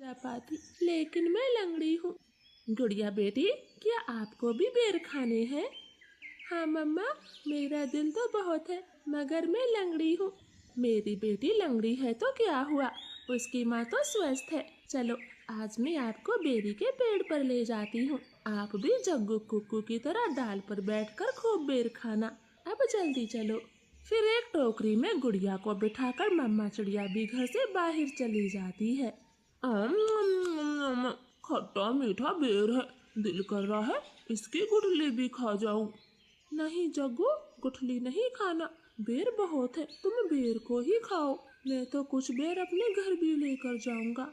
जा पाती, लेकिन मैं लंगड़ी हूँ। गुड़िया बेटी, क्या आपको भी बेर खाने हैं? हाँ मम्मा, मेरा दिल तो बहुत है, मगर मैं लंगड़ी हूँ। मेरी बेटी लंगड़ी है तो क्या हुआ, उसकी माँ तो स्वस्थ है। चलो आज मैं आपको बेरी के पेड़ पर ले जाती हूँ। आप भी जग्गू कुक्कू की तरह डाल पर बैठकर खूब बेर खाना। अब जल्दी चलो। फिर एक टोकरी में गुड़िया को बिठाकर मम्मा चिड़िया भी घर से बाहर चली जाती है। खट्टा मीठा बेर है, दिल कर रहा है इसकी गुठली भी खा जाऊं। नहीं जग्गू, गुठली नहीं खाना, बेर बहुत है, तुम बेर को ही खाओ। मैं तो कुछ बेर अपने घर भी लेकर जाऊंगा।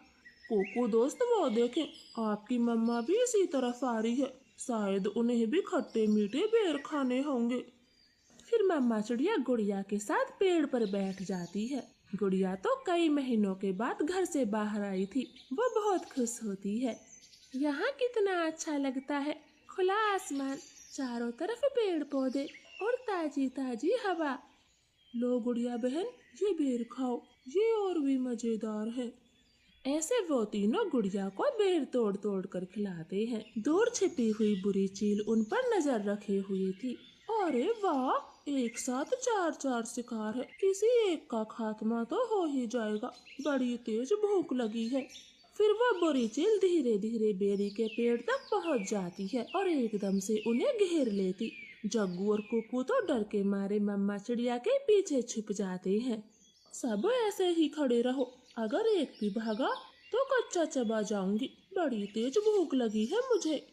कोको दोस्त, वो देखें, आपकी मम्मा भी इसी तरफ आ रही है, शायद उन्हें भी खट्टे मीठे बेर खाने होंगे। फिर मम्मा चिड़िया गुड़िया के साथ पेड़ पर बैठ जाती है। गुड़िया तो कई महीनों के बाद घर से बाहर आई थी, वो बहुत खुश होती है। यहाँ कितना अच्छा लगता है, खुला आसमान, चारों तरफ पेड़ पौधे और ताजी ताजी हवा। लो गुड़िया बहन, ये बेर खाओ, ये और भी मजेदार है। ऐसे वो तीनों गुड़िया को बेर तोड़ तोड़ कर खिलाते हैं। दूर छिपी हुई बुरी चील उन पर नजर रखे हुई थी। अरे वाह, एक साथ चार चार शिकार है, किसी एक का खात्मा तो हो ही जाएगा, बड़ी तेज भूख लगी है। फिर वो बुरी चील धीरे धीरे बेरी के पेड़ तक पहुंच जाती है और एकदम से उन्हें घेर लेती। जग्गू और कुक्कू तो डर के मारे मम्मा चिड़िया के पीछे छुप जाते हैं। सब ऐसे ही खड़े रहो, अगर एक भी भागा तो कच्चा चबा जाऊंगी, बड़ी तेज भूख लगी है मुझे।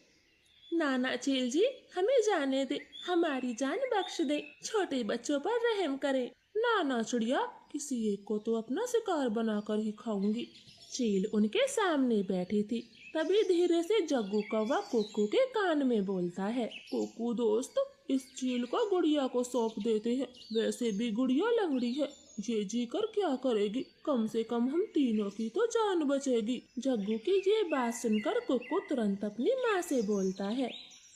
नाना चील जी, हमें जाने दे, हमारी जान बख्श दे, छोटे बच्चों पर रहम करें। नाना चिड़िया, किसी एक को तो अपना शिकार बनाकर ही खाऊंगी। चील उनके सामने बैठी थी, तभी धीरे से जग्गू कौवा कुक्कू के कान में बोलता है, कुक्कू दोस्त, इस चील को गुड़िया को सौंप देते हैं, वैसे भी गुड़िया लंगड़ी है, ये जी कर क्या करेगी, कम से कम हम तीनों की तो जान बचेगी। जग्गू की ये बात सुनकर कुक्कू तुरंत अपनी माँ से बोलता है,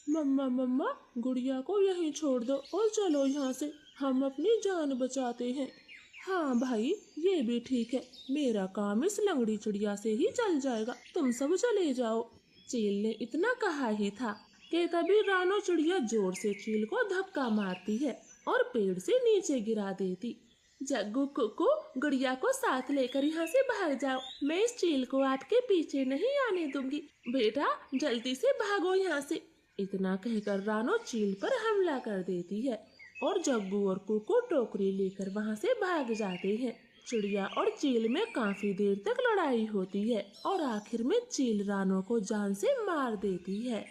मम्मा मम्मा, गुड़िया को यहीं छोड़ दो और चलो यहाँ से, हम अपनी जान बचाते हैं। हाँ भाई, ये भी ठीक है, मेरा काम इस लंगड़ी चिड़िया से ही चल जाएगा, तुम सब चले जाओ। चील ने इतना कहा ही था कि तभी रानो चिड़िया जोर से चील को धक्का मारती है और पेड़ से नीचे गिरा देती। जग्गू कुक्कू, गुड़िया को साथ लेकर यहाँ से भाग जाओ, मैं इस चील को आपके पीछे नहीं आने दूंगी। बेटा जल्दी से भागो यहाँ से। इतना कहकर रानो चील पर हमला कर देती है और जग्गू और कुक्कू टोकरी लेकर वहाँ से भाग जाते हैं। चिड़िया और चील में काफी देर तक लड़ाई होती है और आखिर में चील रानो को जान से मार देती है।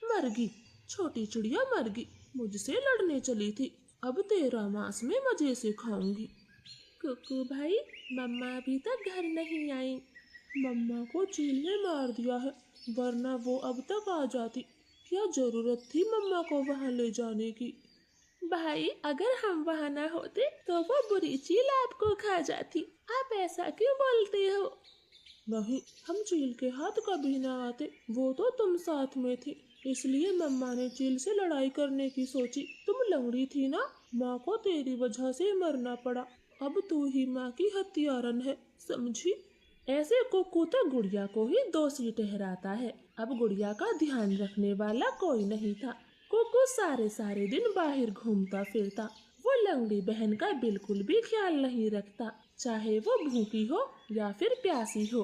मरगी, छोटी चिड़िया मरगी, मुझसे लड़ने चली थी, अब तेरा मांस में मजे से खाऊंगी। कुक्कू भाई, मम्मा अभी तक घर नहीं आई। मम्मा को चील ने मार दिया है, वरना वो अब तक आ जाती, क्या जरूरत थी मम्मा को वहाँ ले जाने की। भाई, अगर हम वहाँ न होते तो वो बुरी चील आपको खा जाती, आप ऐसा क्यों बोलते हो? नहीं, हम चील के हाथ कभी न आते, वो तो तुम साथ में थी, इसलिए मम्मा ने चील से लड़ाई करने की सोची। तुम लंगड़ी थी ना, माँ को तेरी वजह से मरना पड़ा, अब तू ही माँ की हत्यारन है, समझी? ऐसे कुक्कू तो गुड़िया को ही दोषी ठहराता है। अब गुड़िया का ध्यान रखने वाला कोई नहीं था। कुक्कू सारे सारे दिन बाहर घूमता फिरता, वो लंगड़ी बहन का बिल्कुल भी ख्याल नहीं रखता, चाहे वो भूखी हो या फिर प्यासी हो।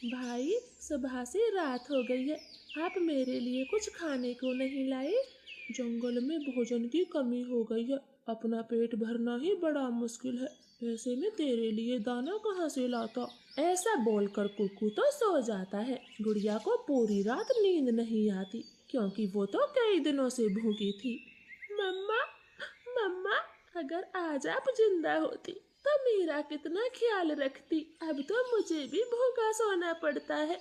भाई, सुबह से रात हो गई है, आप मेरे लिए कुछ खाने को नहीं लाए? जंगल में भोजन की कमी हो गई है, अपना पेट भरना ही बड़ा मुश्किल है, ऐसे में तेरे लिए दाना कहाँ से लाता? ऐसा बोलकर कुक्कू तो सो जाता है। गुड़िया को पूरी रात नींद नहीं आती, क्योंकि वो तो कई दिनों से भूखी थी। मम्मा, मम्मा, अगर आज आप जिंदा होती तो मेरा कितना ख्याल रखती, अब तो मुझे भी भूखा सोना पड़ता है।